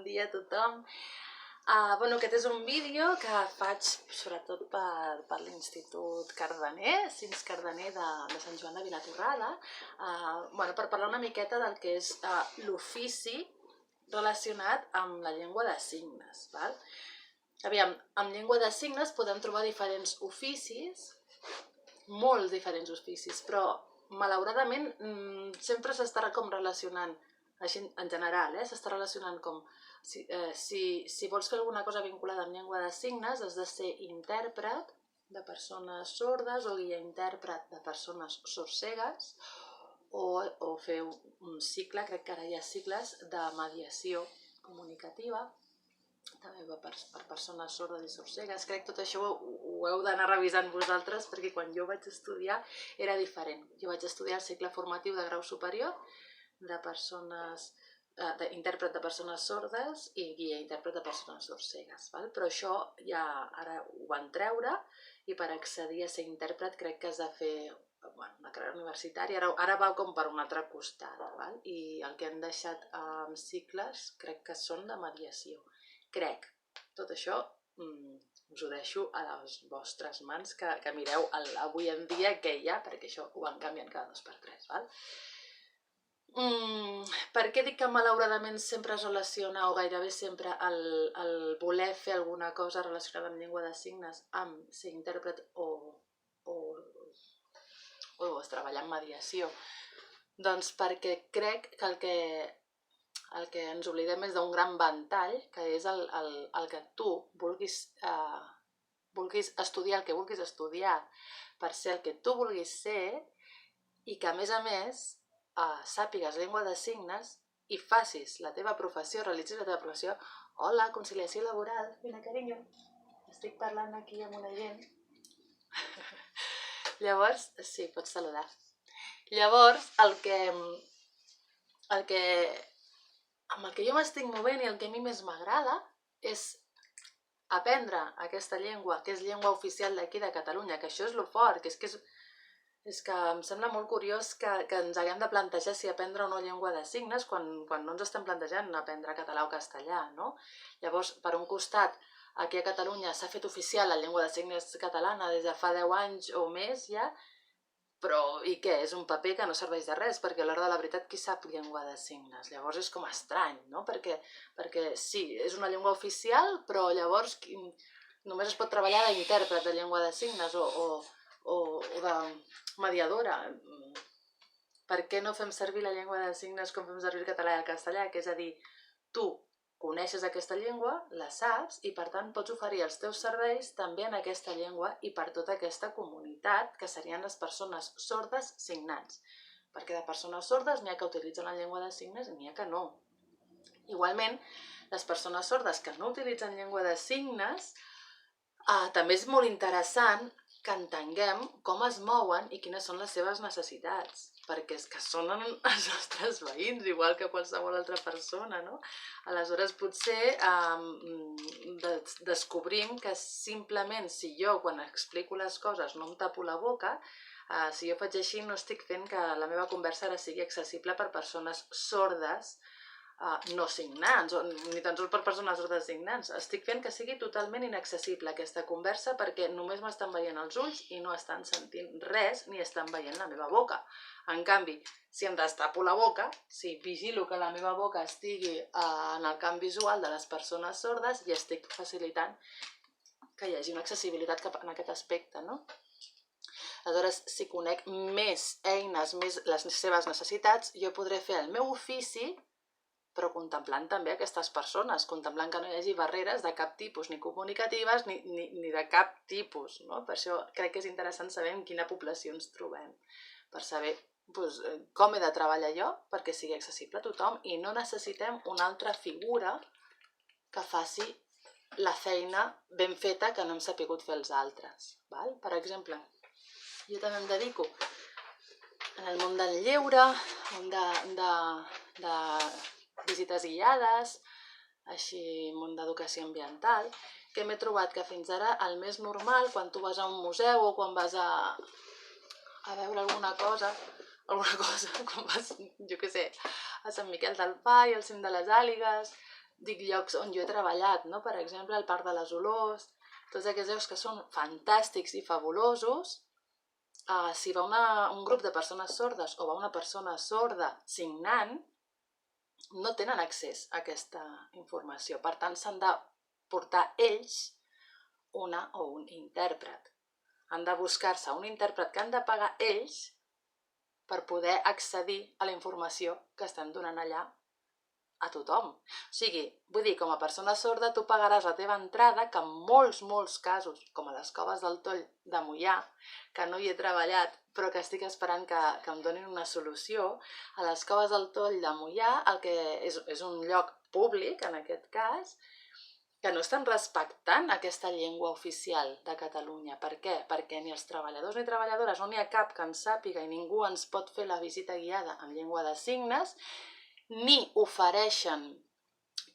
dia a tothom. Aquest és un vídeo que faig sobretot per l'Institut Cardener, Cins Cardener de Sant Joan de Vilatorrada, per parlar una miqueta del que és l'ofici relacionat amb la llengua de signes. Aviam, amb llengua de signes podem trobar diferents oficis, molts diferents oficis, però malauradament sempre s'està com relacionant, així en general, s'està relacionant com si vols fer alguna cosa vinculada amb llengua de signes has de ser intèrpret de persones sordes o guia intèrpret de persones sordcegues o fer un cicle, crec que ara hi ha cicles de mediació comunicativa també per persones sordes i sordcegues. Crec que tot això ho heu d'anar revisant vosaltres perquè quan jo vaig estudiar era diferent. Jo vaig estudiar el cicle formatiu de grau superior de persones intèrpret de persones sordes i guia intèrpret de persones sordcegues. Però això ja ara ho van treure i per accedir a ser intèrpret crec que has de fer una carrera universitària. Ara va com per un altre costat. I el que han deixat en cicles crec que són de mediació. Crec. Tot això us ho deixo a les vostres mans que mireu avui en dia què hi ha, perquè això ho van canviant cada 2x3. Per què dic que malauradament sempre es relaciona o gairebé sempre el voler fer alguna cosa relacionada amb llengua de signes amb ser intèrpret o es treballar en mediació? Doncs perquè crec que el que ens oblidem és d'un gran ventall, que és el que tu vulguis estudiar el que vulguis estudiar per ser el que tu vulguis ser i que a més sàpigues llengua de signes i facis la teva professió, realitzis la teva professió. Hola, conciliació laboral. Vine, carinyo. Estic parlant aquí amb una gent. Llavors, sí, pots saludar. Llavors, amb el que jo m'estic movent i el que a mi més m'agrada és aprendre aquesta llengua, que és llengua oficial d'aquí de Catalunya, que això és lo fort, que és que em sembla molt curiós que ens haguem de plantejar si aprendre o no llengua de signes quan no ens estem plantejant aprendre català o castellà, no? Llavors, per un costat, aquí a Catalunya s'ha fet oficial la llengua de signes catalana des de fa 10 anys o més ja, però i què? És un paper que no serveix de res, perquè a l'hora de la veritat qui sap llengua de signes? Llavors és com estrany, no? Perquè sí, és una llengua oficial, però llavors només es pot treballar d'intèrpret de llengua de signes o de mediadora. Per què no fem servir la llengua de signes com fem servir el català i el castellà? Que és a dir, tu coneixes aquesta llengua, la saps i per tant pots oferir els teus serveis també en aquesta llengua i per tota aquesta comunitat que serien les persones sordes signants. Perquè de persones sordes n'hi ha que utilitzen la llengua de signes i n'hi ha que no. Igualment, les persones sordes que no utilitzen llengua de signes també és molt interessant que entenguem com es mouen i quines són les seves necessitats, perquè és que són els nostres veïns, igual que qualsevol altra persona, no? Aleshores, potser descobrim que simplement si jo, quan explico les coses, no em tapo la boca, si jo faig així no estic fent que la meva conversa ara sigui accessible per persones sordes no signants, ni tan sols per persones sordes signants. Estic fent que sigui totalment inaccessible aquesta conversa perquè només m'estan veient els ulls i no estan sentint res ni estan veient la meva boca. En canvi, si em destapo la boca, si vigilo que la meva boca estigui en el camp visual de les persones sordes, ja estic facilitant que hi hagi una accessibilitat en aquest aspecte, no? Aleshores, si conec més eines, més les seves necessitats, jo podré fer el meu ofici però contemplant també aquestes persones, contemplant que no hi hagi barreres de cap tipus, ni comunicatives ni de cap tipus, no? Per això crec que és interessant saber en quina població ens trobem, per saber com he de treballar jo perquè sigui accessible a tothom i no necessitem una altra figura que faci la feina ben feta que no hem sapigut fer els altres. Per exemple, jo també em dedico en el món del lleure, de visites guiades, així món d'educació ambiental, que m'he trobat que fins ara el més normal, quan tu vas a un museu o quan vas a veure alguna cosa, quan vas, jo què sé, a Sant Miquel del Fai, al cim de les Àligues, dic llocs on jo he treballat, no? Per exemple, el Parc de les Olors, tots aquests llocs que són fantàstics i fabulosos, si va un grup de persones sordes o va una persona sorda signant, no tenen accés a aquesta informació. Per tant, s'han de portar ells una o un intèrpret. Han de buscar-se un intèrpret que han de pagar ells per poder accedir a la informació que estem donant allà a tothom. O sigui, vull dir, com a persona sorda tu pagaràs la teva entrada, que en molts casos, com a les Coves del Toll de Moià, que no hi he treballat però que estic esperant que em donin una solució, a les Coves del Toll de Moià, el que és un lloc públic, en aquest cas, que no estan respectant aquesta llengua oficial de Catalunya. Per què? Perquè ni els treballadors ni treballadores, no n'hi ha cap que en sàpiga i ningú ens pot fer la visita guiada en llengua de signes, ni ofereixen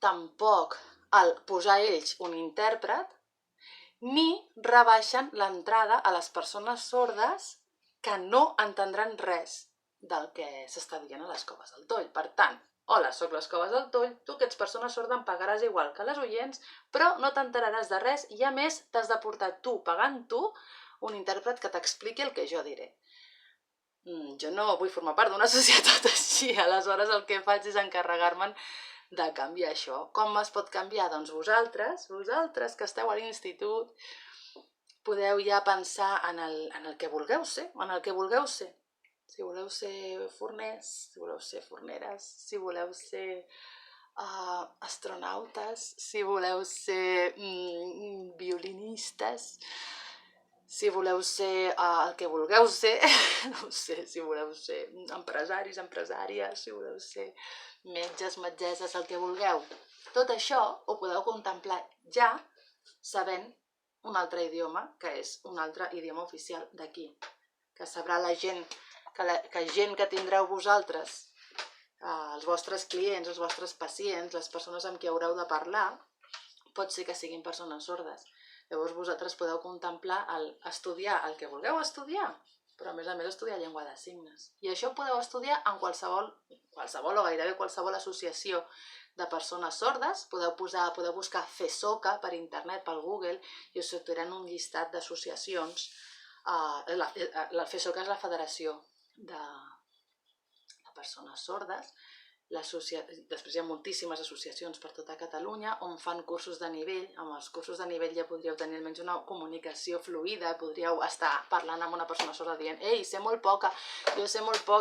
tampoc el posar ells un intèrpret, ni rebaixen l'entrada a les persones sordes que no entendran res del que s'està dient a les Coves del Toll. Per tant, hola, soc les Coves del Toll, tu que ets persona sorda em pagaràs igual que les oients, però no t'enteraràs de res i a més t'has de portar tu, pagant tu, un intèrpret que t'expliqui el que jo diré. Jo no vull formar part d'una societat així, aleshores el que faig és encarregar-me'n de canviar això. Com es pot canviar? Doncs vosaltres que esteu a l'institut, podeu ja pensar en el que vulgueu ser, Si voleu ser forners, si voleu ser forneres, si voleu ser astronautes, si voleu ser violinistes, si voleu ser el que vulgueu ser, no ho sé, si voleu ser empresaris, empresàries, si voleu ser metges, metgesses, el que vulgueu. Tot això ho podeu contemplar ja sabent un altre idioma, que és un altre idioma oficial d'aquí, que sabrà la gent, que gent que tindreu vosaltres, els vostres clients, els vostres pacients, les persones amb qui haureu de parlar, pot ser que siguin persones sordes. Llavors vosaltres podeu contemplar estudiar el que vulgueu estudiar, però a més estudiar llengua de signes. I això ho podeu estudiar en qualsevol o gairebé qualsevol associació de persones sordes. Podeu buscar FESOCA per internet, pel Google, i us sortiran un llistat d'associacions. La FESOCA és la Federació de Persones Sordes. Després hi ha moltíssimes associacions per tota Catalunya on fan cursos de nivell. Amb els cursos de nivell ja podríeu tenir almenys una comunicació fluida, podríeu estar parlant amb una persona sorda dient «Ei, sé molt poc,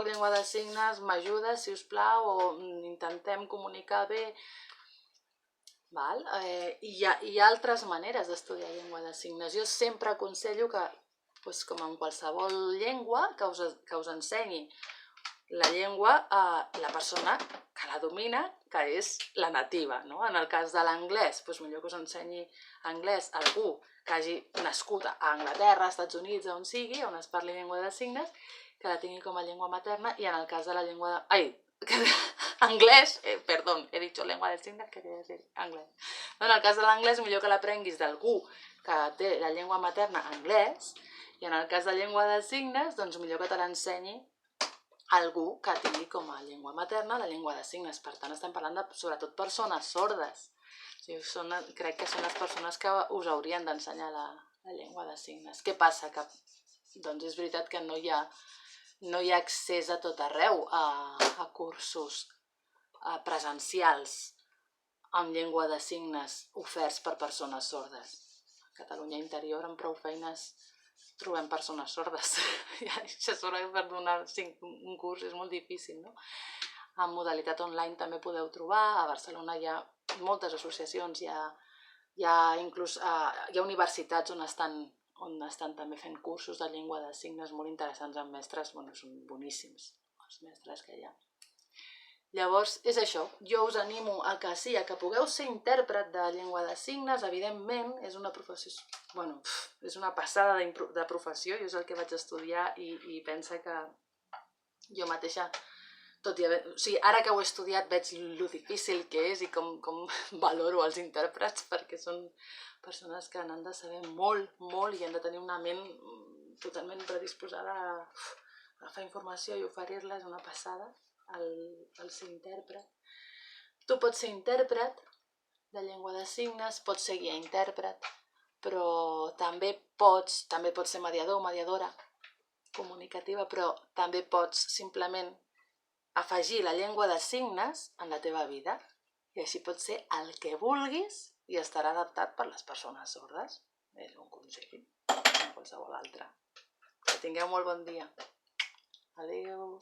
llengua de signes, m'ajudes, si us plau», o intentem comunicar bé. Hi ha altres maneres d'estudiar llengua de signes. Jo sempre aconsello que, com en qualsevol llengua, que us ensenyi la llengua la persona que la domina, que és la nativa. En el cas de l'anglès, millor que us ensenyi anglès algú que hagi nascut a Anglaterra, als Estats Units, on sigui, on es parli llengua de signes, que la tingui com a llengua materna, i en el cas de la llengua... anglès, perdón, he dicho lengua de signes, quería decir anglès. En el cas de l'anglès, millor que l'aprenguis d'algú que té la llengua materna anglès, i en el cas de llengua de signes, doncs millor que te l'ensenyi algú que tingui com a llengua materna la llengua de signes. Per tant, estem parlant de, sobretot, persones sordes. Crec que són les persones que us haurien d'ensenyar la llengua de signes. Què passa? Que doncs és veritat que no hi ha accés a tot arreu a cursos presencials amb llengua de signes oferts per persones sordes. A Catalunya interior, amb prou feines, trobem persones sordes. Això per donar un curs és molt difícil, no? En modalitat online també podeu trobar. A Barcelona hi ha moltes associacions, hi ha universitats on estan també fent cursos de llengua de signes molt interessants amb mestres, són boníssims els mestres que hi ha. Llavors, és això, jo us animo a que pugueu ser intèrpret de llengua de signes. Evidentment, és una professió, és una passada de professió, jo és el que vaig estudiar i pensa que jo mateixa, ara que ho he estudiat veig lo difícil que és i com valoro els intèrprets, perquè són persones que n'han de saber molt i han de tenir una ment totalment predisposada a agafar informació i oferir-la. És una passada el ser intèrpret. Tu pots ser intèrpret de llengua de signes, pots ser guia intèrpret, però també pots ser mediador o mediadora comunicativa, però també pots simplement afegir la llengua de signes en la teva vida i així pots ser el que vulguis i estarà adaptat per les persones sordes. És un consell, com qualsevol altre. Que tingueu molt bon dia. Adéu.